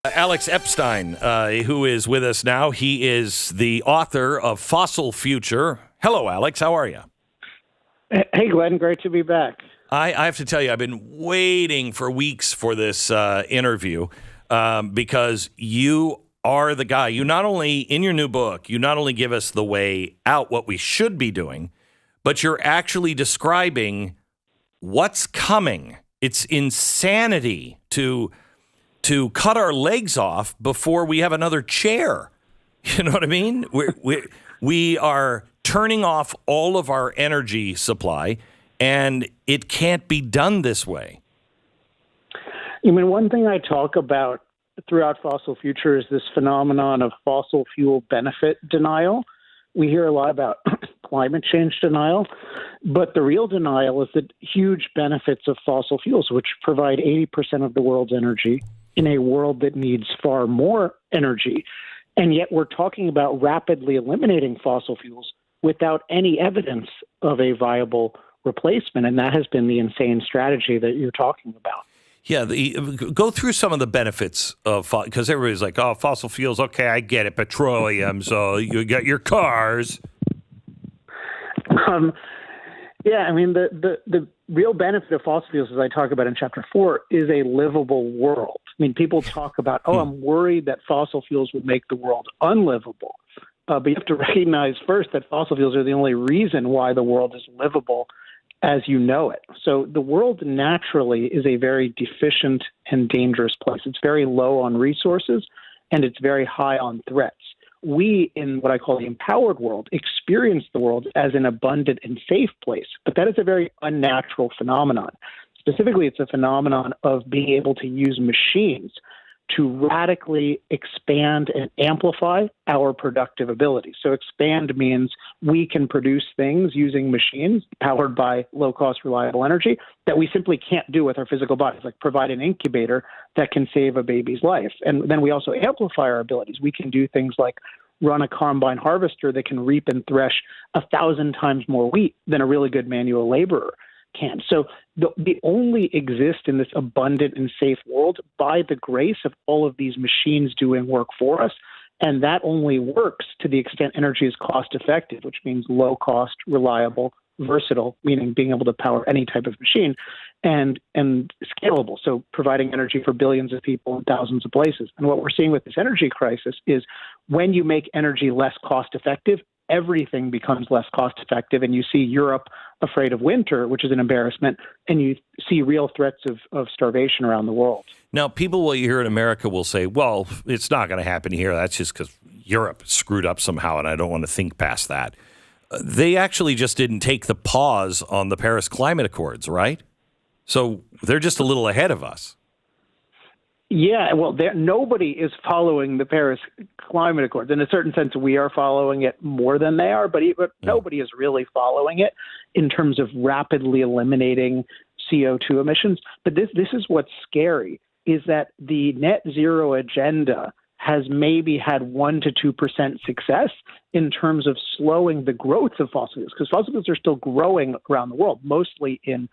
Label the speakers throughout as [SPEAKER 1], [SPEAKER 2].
[SPEAKER 1] Alex Epstein, who is with us now. He is the author of Fossil Future. Hello, Alex. How are you?
[SPEAKER 2] Hey, Glenn. Great to be back.
[SPEAKER 1] I have to tell you, I've been waiting for weeks for this interview because you are the guy. You not only, in your new book, you not only give us the way out, what we should be doing, but you're actually describing what's coming. It's insanity to cut our legs off before we have another chair. You know what I mean? We are turning off all of our energy supply, and it can't be done this way.
[SPEAKER 2] I mean, one thing I talk about throughout Fossil Future is this phenomenon of fossil fuel benefit denial. We hear a lot about climate change denial, but the real denial is the huge benefits of fossil fuels, which provide 80% of the world's energy in a world that needs far more energy. And yet we're talking about rapidly eliminating fossil fuels without any evidence of a viable replacement. And that has been the insane strategy that you're talking about.
[SPEAKER 1] Yeah, go through some of the benefits of, because everybody's like, oh, fossil fuels, okay, I get it, petroleum, so you got your cars.
[SPEAKER 2] Yeah, I mean, the real benefit of fossil fuels, as I talk about in Chapter 4, is a livable world. I mean, people talk about, I'm worried that fossil fuels would make the world unlivable. But you have to recognize first that fossil fuels are the only reason why the world is livable as you know it. So the world naturally is a very deficient and dangerous place. It's very low on resources, and it's very high on threats. We, in what I call the empowered world, experience the world as an abundant and safe place. But that is a very unnatural phenomenon. Specifically, it's a phenomenon of being able to use machines to radically expand and amplify our productive ability. So expand means we can produce things using machines powered by low-cost, reliable energy that we simply can't do with our physical bodies, like provide an incubator that can save a baby's life. And then we also amplify our abilities. We can do things like run a combine harvester that can reap and thresh 1,000 times more wheat than a really good manual laborer can. So they only exist in this abundant and safe world by the grace of all of these machines doing work for us. And that only works to the extent energy is cost effective, which means low cost, reliable, versatile, meaning being able to power any type of machine, and scalable. So providing energy for billions of people in thousands of places. And what we're seeing with this energy crisis is when you make energy less cost effective, everything becomes less cost effective. And you see Europe afraid of winter, which is an embarrassment. And you see real threats of starvation around the world.
[SPEAKER 1] Now, people here in America will say, well, it's not going to happen here. That's just because Europe screwed up somehow, and I don't want to think past that. They actually just didn't take the pause on the Paris Climate Accords, right? So they're just a little ahead of us.
[SPEAKER 2] Yeah, well, nobody is following the Paris Climate Accords. In a certain sense, we are following it more than they are, but nobody is really following it in terms of rapidly eliminating CO2 emissions. But this is what's scary, is that the net zero agenda has maybe had 1% to 2% success in terms of slowing the growth of fossil fuels, because fossil fuels are still growing around the world, mostly in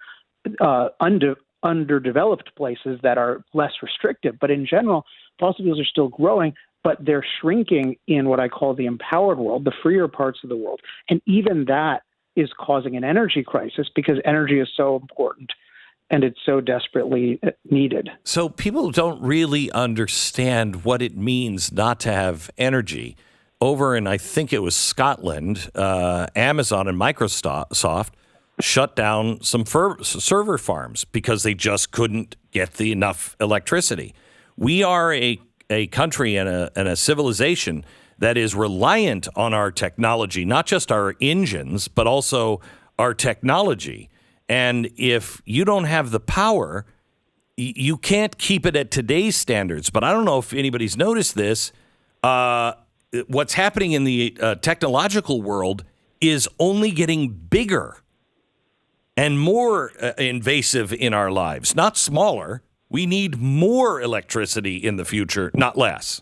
[SPEAKER 2] underdeveloped places that are less restrictive. But in general, fossil fuels are still growing, but they're shrinking in what I call the empowered world, the freer parts of the world. And even that is causing an energy crisis because energy is so important and it's so desperately needed.
[SPEAKER 1] So people don't really understand what it means not to have energy. Over in, I think it was Scotland, Amazon and Microsoft shut down some server farms because they just couldn't get enough electricity. We are a country and a civilization that is reliant on our technology, not just our engines, but also our technology. And if you don't have the power, you can't keep it at today's standards. But I don't know if anybody's noticed this. What's happening in the technological world is only getting bigger and more invasive in our lives, not smaller. We need more electricity in the future, not less.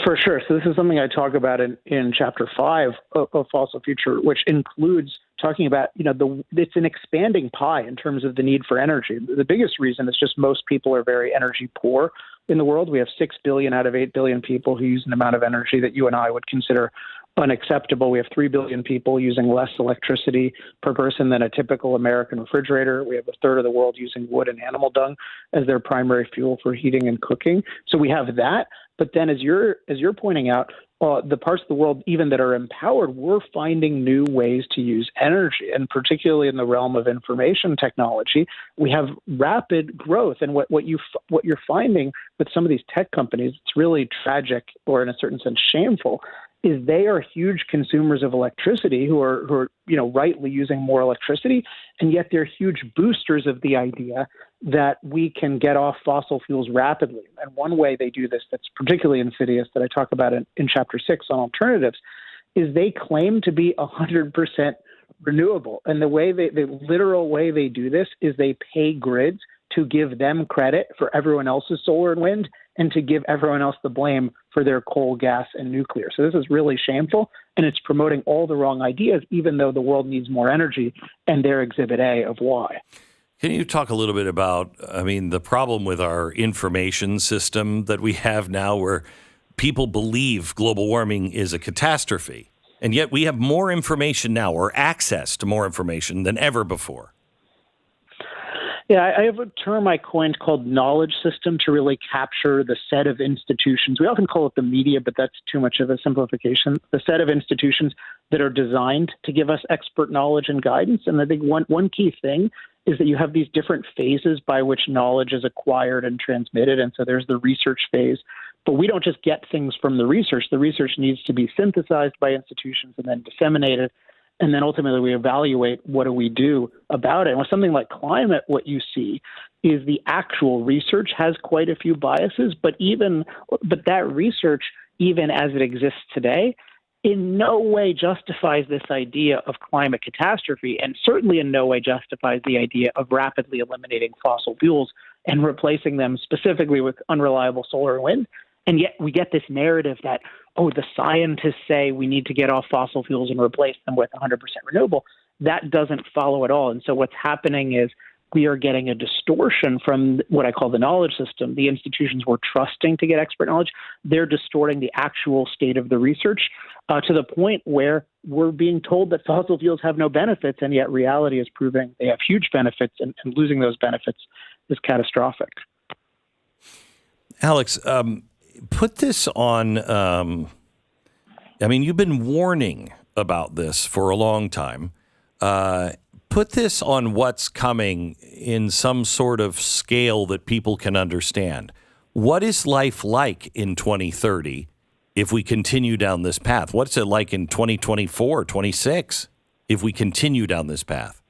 [SPEAKER 2] For sure. So this is something I talk about in Chapter 5 of Fossil Future, which includes talking about, it's an expanding pie in terms of the need for energy. The biggest reason is just most people are very energy poor. in the world. We have 6 billion out of 8 billion people who use an amount of energy that you and I would consider unacceptable. We have 3 billion people using less electricity per person than a typical American refrigerator. We have a third of the world using wood and animal dung as their primary fuel for heating and cooking. So we have that. But then as you're pointing out, the parts of the world even that are empowered, we're finding new ways to use energy, and particularly in the realm of information technology, we have rapid growth. And what you're finding with some of these tech companies, it's really tragic, or in a certain sense shameful, is they are huge consumers of electricity who are rightly using more electricity, and yet they're huge boosters of the idea that we can get off fossil fuels rapidly. And one way they do this that's particularly insidious that I talk about in Chapter 6 on alternatives is they claim to be 100% renewable. And the literal way they do this is they pay grids to give them credit for everyone else's solar and wind and to give everyone else the blame for their coal, gas, and nuclear. So this is really shameful, and it's promoting all the wrong ideas, even though the world needs more energy, and they're Exhibit A of why.
[SPEAKER 1] Can you talk a little bit about, the problem with our information system that we have now where people believe global warming is a catastrophe, and yet we have more information now, or access to more information than ever before?
[SPEAKER 2] Yeah, I have a term I coined called knowledge system to really capture the set of institutions. We often call it the media, but that's too much of a simplification. The set of institutions that are designed to give us expert knowledge and guidance. And I think one key thing is that you have these different phases by which knowledge is acquired and transmitted. And so there's the research phase. But we don't just get things from the research. The research needs to be synthesized by institutions and then disseminated. And then ultimately we evaluate what do we do about it. And with something like climate, what you see is the actual research has quite a few biases, but that research, even as it exists today, in no way justifies this idea of climate catastrophe, and certainly in no way justifies the idea of rapidly eliminating fossil fuels and replacing them specifically with unreliable solar and wind. And yet we get this narrative that, the scientists say we need to get off fossil fuels and replace them with 100% renewable. That doesn't follow at all. And so what's happening is we are getting a distortion from what I call the knowledge system. The institutions we're trusting to get expert knowledge, they're distorting the actual state of the research to the point where we're being told that fossil fuels have no benefits, and yet reality is proving they have huge benefits, and losing those benefits is catastrophic.
[SPEAKER 1] Alex, put this on, you've been warning about this for a long time. Put this on what's coming in some sort of scale that people can understand. What is life like in 2030 if we continue down this path? What's it like in 2024, 26 if we continue down this path?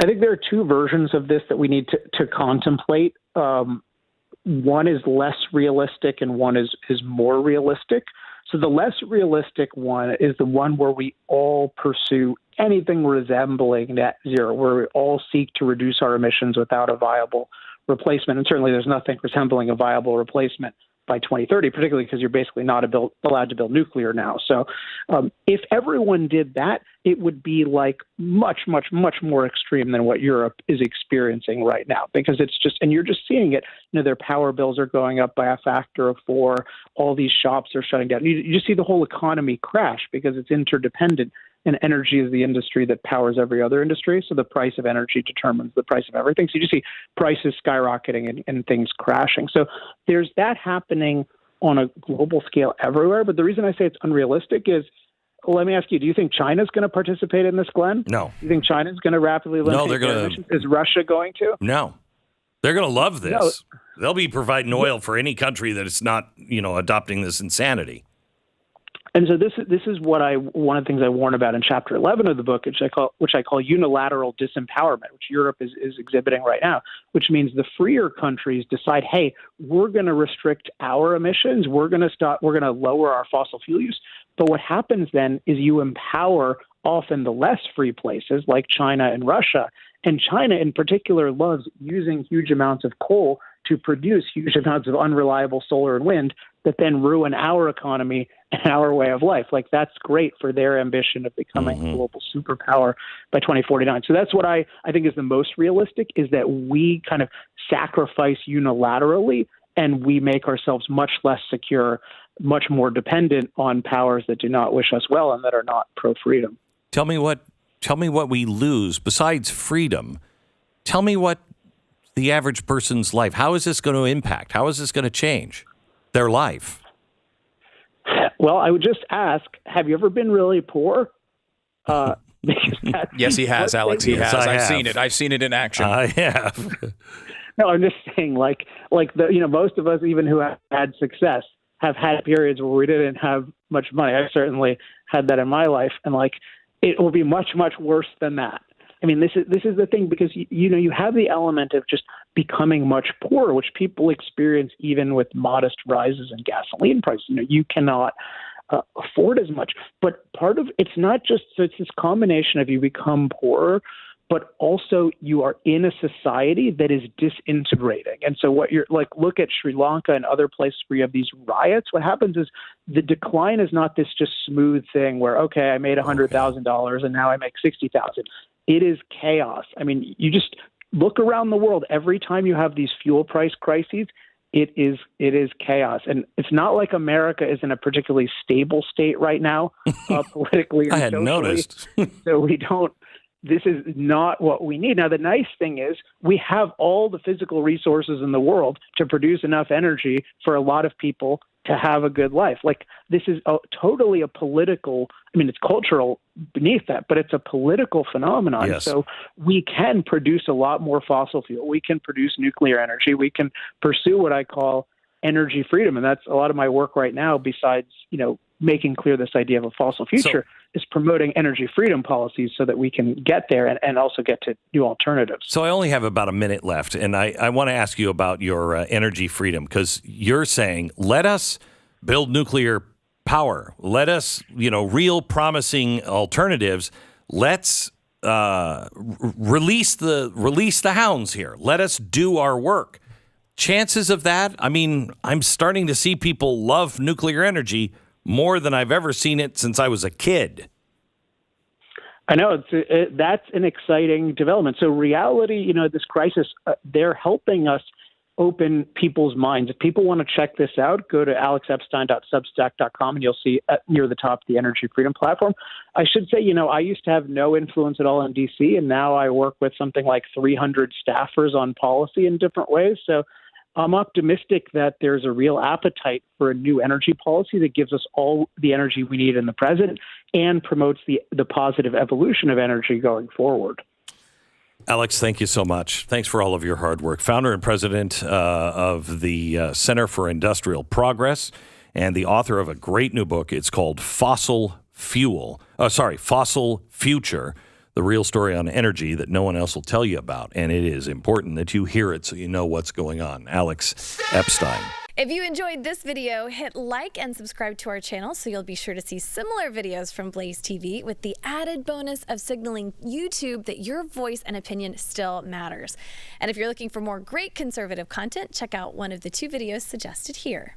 [SPEAKER 2] I think there are two versions of this that we need to contemplate. One is less realistic and one is more realistic. So the less realistic one is the one where we all pursue anything resembling net zero, where we all seek to reduce our emissions without a viable replacement. And certainly there's nothing resembling a viable replacement by 2030, particularly because you're basically not allowed to build nuclear now. So if everyone did that, it would be like much, much, much more extreme than what Europe is experiencing right now, because it's just, and you're just seeing it, their power bills are going up by a factor of 4. All these shops are shutting down. You just see the whole economy crash because it's interdependent. And energy is the industry that powers every other industry. So the price of energy determines the price of everything. So you just see prices skyrocketing and things crashing. So there's that happening on a global scale everywhere. But the reason I say it's unrealistic is, let me ask you, do you think China's going to participate in this, Glenn?
[SPEAKER 1] No.
[SPEAKER 2] Do you think China's going to rapidly eliminate emissions? Is Russia going to?
[SPEAKER 1] No. They're going to love this. No. They'll be providing oil for any country that is not, adopting this insanity.
[SPEAKER 2] And so this is one of the things I warn about in Chapter 11 of the book, which I call unilateral disempowerment, which Europe is exhibiting right now, which means the freer countries decide, hey, we're going to restrict our emissions, we're going to lower our fossil fuel use. But what happens then is you empower often the less free places like China and Russia. And China in particular loves using huge amounts of coal to produce huge amounts of unreliable solar and wind that then ruin our economy and our way of life. Like, that's great for their ambition of becoming a global superpower by 2049. So that's what I think is the most realistic, is that we kind of sacrifice unilaterally and we make ourselves much less secure, much more dependent on powers that do not wish us well and that are not pro-freedom.
[SPEAKER 1] Tell me what we lose besides freedom. Tell me what the average person's life, how is this going to impact? How is this going to change their life?
[SPEAKER 2] Well, I would just ask, have you ever been really poor?
[SPEAKER 3] Yes, he has, Alex. He has.
[SPEAKER 1] I
[SPEAKER 3] I've
[SPEAKER 1] have.
[SPEAKER 3] seen it. I've seen it in action.
[SPEAKER 1] I have.
[SPEAKER 2] No, I'm just saying, most of us, even who have had success, have had periods where we didn't have much money. I certainly had that in my life, and it will be much, much worse than that. I mean, this is the thing, because you have the element of just becoming much poorer, which people experience even with modest rises in gasoline prices. You cannot afford as much. But part of it's not just, so it's this combination of you become poorer, but also you are in a society that is disintegrating. And so what you're look at Sri Lanka and other places where you have these riots. What happens is the decline is not this just smooth thing where, okay, I made $100,000 and now I make $60,000. It is chaos. I mean, you just look around the world. Every time you have these fuel price crises, it is chaos. And it's not like America is in a particularly stable state right now, politically and
[SPEAKER 1] I hadn't
[SPEAKER 2] socially.
[SPEAKER 1] noticed.
[SPEAKER 2] So this is not what we need. Now, the nice thing is we have all the physical resources in the world to produce enough energy for a lot of people to have a good life. This is totally a political, it's cultural beneath that, but it's a political phenomenon.
[SPEAKER 1] Yes.
[SPEAKER 2] So we can produce a lot more fossil fuel. We can produce nuclear energy. We can pursue what I call energy freedom. And that's a lot of my work right now, besides, making clear this idea of a fossil future, is promoting energy freedom policies so that we can get there and also get to new alternatives.
[SPEAKER 1] So I only have about a minute left, and I want to ask you about your energy freedom, because you're saying, let us build nuclear power. Let us, real promising alternatives. Let's release the hounds here. Let us do our work. Chances of that, I'm starting to see people love nuclear energy more than I've ever seen it since I was a kid.
[SPEAKER 2] I know that's an exciting development. So reality, this crisis, they're helping us open people's minds. If people want to check this out, go to alexepstein.substack.com and you'll see near the top the Energy Freedom Platform. I should say, I used to have no influence at all in D.C., and now I work with something like 300 staffers on policy in different ways. So I'm optimistic that there's a real appetite for a new energy policy that gives us all the energy we need in the present and promotes the positive evolution of energy going forward.
[SPEAKER 1] Alex, thank you so much. Thanks for all of your hard work. Founder and president of the Center for Industrial Progress and the author of a great new book. It's called Fossil Future, the real story on energy that no one else will tell you about. And it is important that you hear it so you know what's going on. Alex Epstein.
[SPEAKER 4] If you enjoyed this video, hit like and subscribe to our channel so you'll be sure to see similar videos from Blaze TV, with the added bonus of signaling YouTube that your voice and opinion still matters. And if you're looking for more great conservative content, check out one of the 2 videos suggested here.